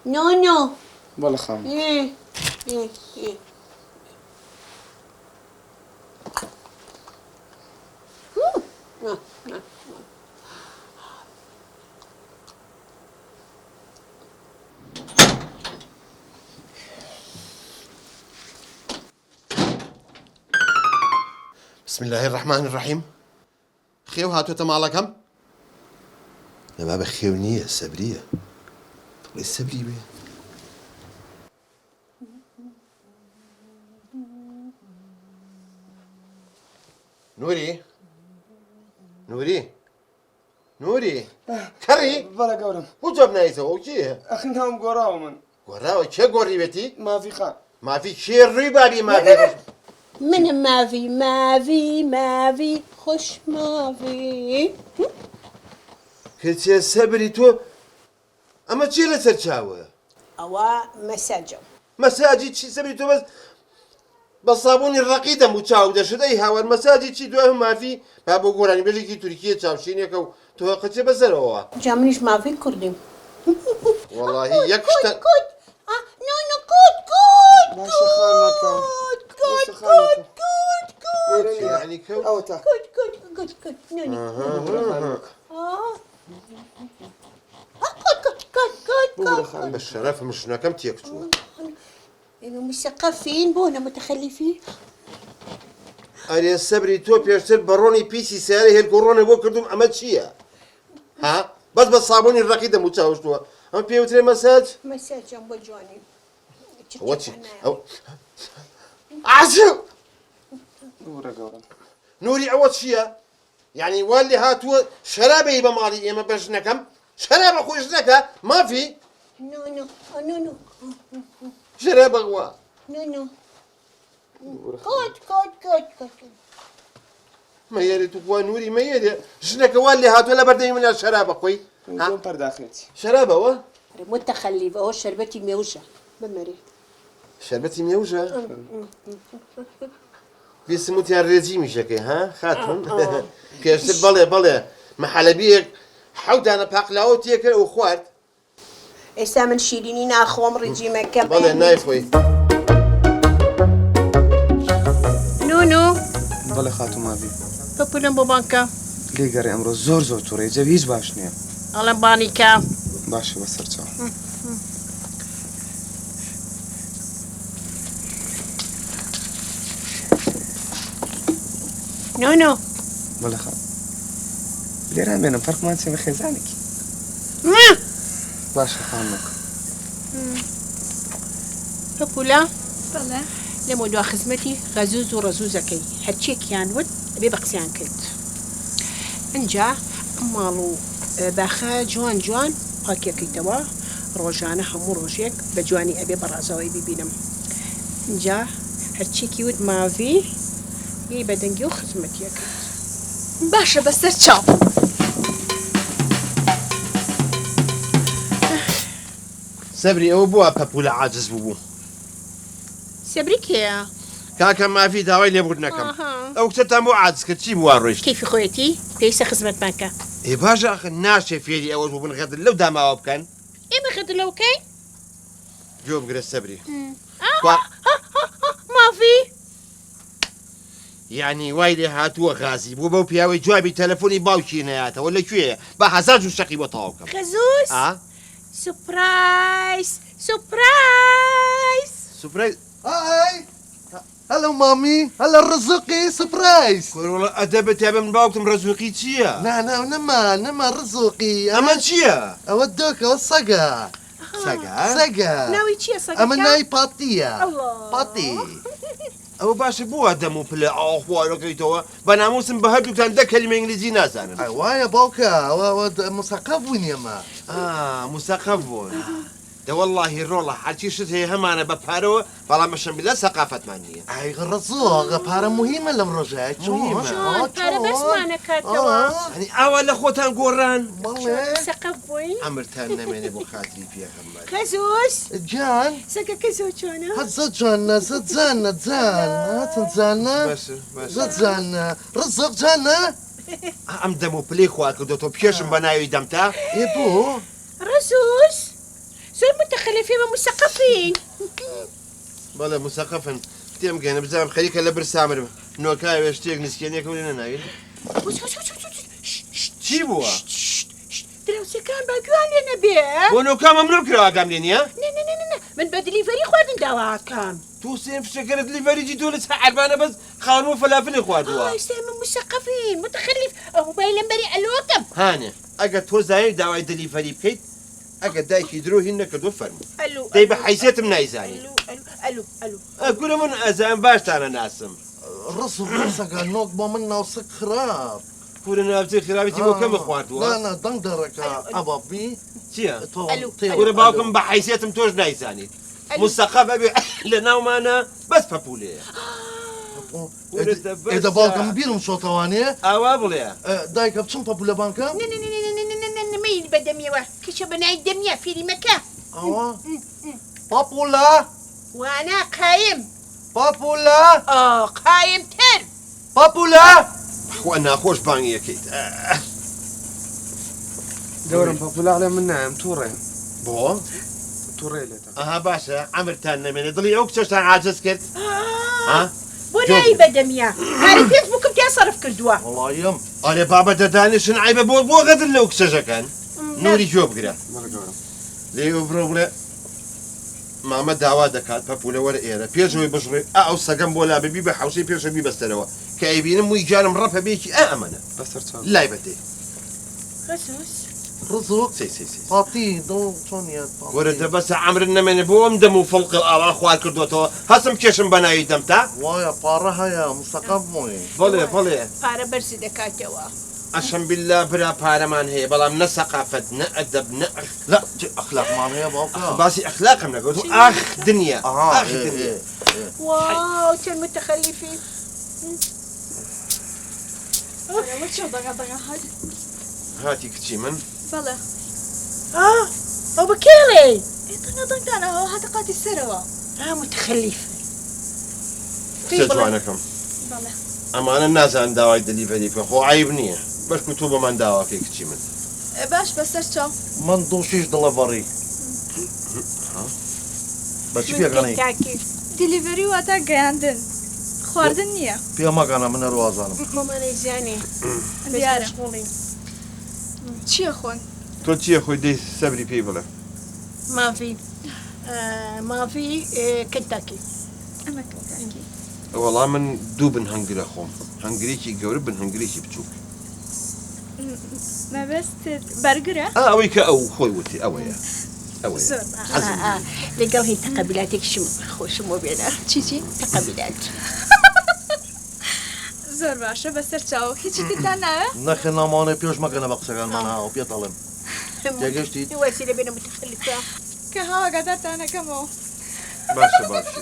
نونو والله خام. ايه. بسم الله الرحمن الرحيم. خيو هاتو تمالكم. ما بخيونية السبرية. طلع السبري بيه. نوري كري بلا قورم. وجبنا يسوي وشيه. أخنهم قراو من. قراو شو قري بيتي؟ ما في خان. ما في شيء ريبادي ما في. من ما في خوش ما في. كنت يا سبري تو أما شيء لا ترشاوه. أوا مساجد شيء سبري تو بالصابون الرقيدة متشاودة شديها والمساجد شيء دوهم ما في بابو قراني بيجي كي تركيا تشاوشين يكو تو قتش بزروا. جامنيش ما في كردم. والله يكشت. كود نونو كود ما شخانك. كود يعني كو. أوتا. كود نوني. كود. بالشرف مش كم تيكتوا. مثقفين بونا متخلفين. أري السبري تو بيرسل بروني بيسي ساري هي الكورونا بوكردم عمل شيء. ها بس بالصابون الرقيدة متشاوشتوا. أما بيوتري مساج جنب جواني. واتش أو عزو قورم. نوري عوض شيء يعني واللي هاتوا شرابة يبقى مالي إما بجنكم شرابة أخوي جنكا ما في نونو شرابة غوا نونو كود ما يري تقوى نوري ما يري جنكا واللي هاتوا لا بردي من الشرابة أخوي نقوم برداخلتي. شرابة وا متخلف أهو شربتي ميوجة بمري شربتي ميوجة بيسموتي الرجيم شكي ها خاتم كيرسل بلي محلبيك حود أنا باقلاو تيكل وخوات إسا من شيريني ناخوم رجيمك كم بلي نايفوي نونو بلا خاتو ما في. بابولن بابانكا ليه قري أمره زور توري جبيز باشنيا. ألم بانيكا باش بسرتها. نونو بلا خان. ليه رامي فرق ما نسي خزانك. باش خانك. بابولا بله لموضوع خدمتي غزوز ورزوزكي هتشيك يانود أبي بقسيان كنت انجا مالو باخا جوان باكيكي توا روجانا همو روجيك بجواني أبي برازوي ببينم انجا هتشيك يود ما في بدنجي وخدمتي كنت باشا بسرتشاو. سبري أو بوا بابولا عاجز بوبو سبريكيا كاكا ما في داوي اللي بودناكم أو كتبتمو عاجز كتشي بوارويش كيف خويتي ليس خدمت ماكا إيه باجا أخي الناس في أول بوبن غد لو دام أو بكن إيه بخد لو كي جوب قرا سبري ما في يعني وايد هاتوا غازي بو بياوي جوابي تلفوني باوشي نياتا ولا شوية بحزاج وشقي بطاوكم خزوس سبرايز هاي هلا مامي هلا الرزقي سبرايز. والله أدب تابع من باوكم رزقي تشيا لا نما الرزقي أما تشيا أودوك والصقا سقا ناوي تشي صديقة أما ناي باطية الله باطي أو باش بوا دمو بلا أخوة لقيتوا بناموس بهدو كان ده كلمة إنجليزي ناس أنا أيوة يا بوكا مثقف وين يما مثقفون ده والله الرولا حالتي شت هي هم أنا بفارو فلا مشان بلا ثقافة مانية أي الرزق بارا مهمة لم رجعت مهمة. ترى بس ما نكاتوا يعني أول أخوتان قران سقفوي عمرتان نمني بو خاطري فيها كمان خزوس جان سقا كزوجونا هزت جانا زان تنزانا بس زت زانا رزق جانا ئەم دەم و پلەی خوا کردو تۆ پێشم بە ناوی دەمتا ای بۆ؟ ڕزوس زۆر متەخەلەفی بە موسەقەفین. بەڵێ موسەقەفن تێم گەێنە بزانم خەریکە لە برسامرم نۆکاوێ شتێک نسکێنێکە و لێنە ناویل چی بووە؟ دراوسەکان باگوان لێ نەبێ. بۆ نۆکام ئەمرم کراوە ئاگام لێ نییە؟ نه من بە دلیڤەری خواردن داواکەم. تو سێم فشەکەرت لیڤەریجی تۆ لە عەربانە بەس خاوەن و فەلافلی خواردووە. ئێستا من موسەقەفین متەخەلیف ئەو موبایل لەمبەری ئەلۆکەم. هانێ ئەگەر تۆ زانیت داوای دلیڤەری بکەیت ئەگەر دایکی درۆ هین نەکردو فەرموو دەی بە حیسێتم نایزانی گورە من ئەزان باشتانە ناسم ڕسو ڕسەکە نۆک بۆ من ناوسک خراپ. پورە ناوچەی خراپەتی بۆ کەمە خواردووە نا دەنگ دەڕەکە ئەبابی چییە؟ تۆ گورە باوکم بە حیسێتم تۆش نایزانیت مستەقەف ئەبێ لە ناومانە بەس پەپولەیە ئێدە باوکم بیرم شۆتەوانێ ئاوا بڵێ دایکە بچم پەپولە بانکە؟ نمەیل بە دەمیەوە کەچە بەنای دەمیە فیلمەکە ئەوە پەپولە وانا قایم پەپولە قایم تر پەپولە خوا ناخۆش بانگی یەکەیت دەورم پەپولاڵێ من نایم تووڕێ بۆ؟ تووڕێ لێتە ئەها باشە ئەمرتان نەمێنێ دڵی ئەو کچەشتان عاجز کرد بۆ نایی بە دەمیە هەری پێش بکم تیا سەرف کردووە وڵایم ئەرێ بابە دەدانیشن عیبە بۆ غەدر لەو کچەژەکەن نوری جۆ بگرە لێ بڕۆ بڵێ مامە داوا دەکات پەپولە وەرە ئێرە پێشەوەی بژڕێ ئەو سەگەم بۆ لا ببی بە حوشەی پێشە بیبەستەرەوە کە ئەیبینم مووی جارم ڕەپە بێکی ئەمەنە بەسەر چاو لای بەدێ ڕزوق سێ پاتی دڵ چۆنیە وەرە دەبەسە عەمرن نەمێنێ بۆ ئەم دەم و فڵقڵ ئاوا خوار کردوێتەوە هەستم کێشم بە ناوی دەمتا وایە پاڕە هەیە مستەقەف بووی بەڵێ بەڵێ پارە بەرزی دەکاتەوە ئەشەم بالله برا پارەمان هەیە بەڵام نە سەقافەت نە ئەدەب نە لا ئەخلاقمان هەیە باوکە باسی ئەخلاقم نەگەوت ئاخ دنیا ئاخ دنیا واو چەند متەخەلیفی هاتی کچی من بەڵێ ئەو بکێڵێ نەدەنگدانەوە هاتە قاتی سەرەوە متەخەلیف کچە جوانەکەم بەڵێ ئەمانە نازان داوای دلیڤەری بکە خۆ عیب نییە بەشکو تۆ بەمان داواکەی کچی من باش بەسەر چاو من دووشیش دڵەڤەڕی بەچی پێگەنەی دیلیڤەری واتە گەیاندن خواردن نییە پێمەگەنە من هەروازانم مامانەی زیانی دیارە چییە خۆن تۆ چییە خۆی دەی سەبری پێی بڵێ مافی کنتاکی ئەمە وەڵام من دوو بن هەنگرە خۆم هەنگرێکی گەورە بن هەنگرێکی بچووک مەبەستت بەرگرە ئەوەی کە ئەو خۆی وتی ئەوەیە ئەوەیە زۆر لەگەڵ هی تەقەبیلاتێکشم خۆشم بۆ بێنە چیچی تەقەبیلات زۆر باشە بەسەر چاو هیچی تتان ناوە نەخێ نامانێ پێش مەکەنە بە قسەکانمان هاو پێ دەڵێم تێگەشتی وەسیلە بێنە متەخەلیفە کە هاواگادارتانەکەمەوە باشە باشە